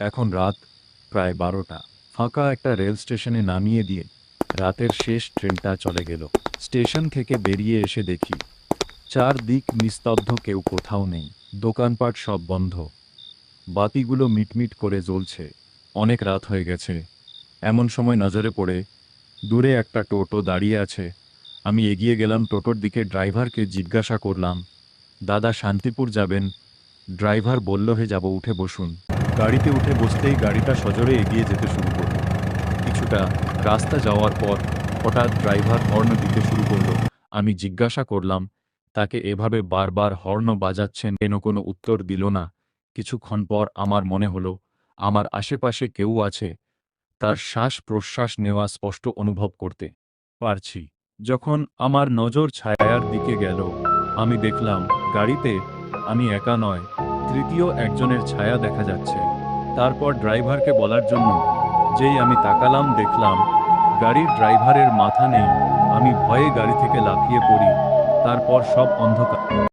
এখন রাত প্রায় 12টা। ফাঁকা একটা রেল স্টেশনে নামিয়ে দিয়ে রাতের শেষ ট্রেনটা চলে গেল। স্টেশন থেকে বেরিয়ে এসে দেখি চারদিক নিস্তব্ধ, কেউ কোথাও নেই। দোকানপাট সব বন্ধ, বাতিগুলো মিটমিট করে জ্বলছে। অনেক রাত হয়ে গেছে। এমন সময় নজরে পড়ে দূরে একটা টোটো দাঁড়িয়ে আছে। আমি এগিয়ে গেলাম টোটোর দিকে, ড্রাইভারকে জিজ্ঞাসা করলাম, দাদা শান্তিপুর যাবেন? ড্রাইভার বলল, হে যাব, উঠে বসুন। গাড়িতে উঠে বসতেই গাড়িটা সজোরে এগিয়ে যেতে শুরু করল। কিছুটা রাস্তা যাওয়ার পর হঠাৎ ড্রাইভার হর্ন দিতে শুরু করলো। আমি জিজ্ঞাসা করলাম তাকে, এভাবে বারবার হর্ন বাজাচ্ছেন কেন? কোনো উত্তর দিল না। কিছুক্ষণ পর আমার মনে হলো আমার আশেপাশে কেউ আছে, তার শ্বাস প্রশ্বাস নেওয়া স্পষ্ট অনুভব করতে পারছি। যখন আমার নজর ছায়ার দিকে গেল, আমি দেখলাম গাড়িতে আমি একা নয়, তৃতীয় একজনের ছায়া দেখা যাচ্ছে। তারপর ড্রাইভারকে বলার জন্য যেই আমি তাকালাম, দেখলাম গাড়ির ড্রাইভারের মাথা নেই। আমি ভয়ে গাড়ি থেকে লাফিয়ে পড়ি। তারপর সব অন্ধকার।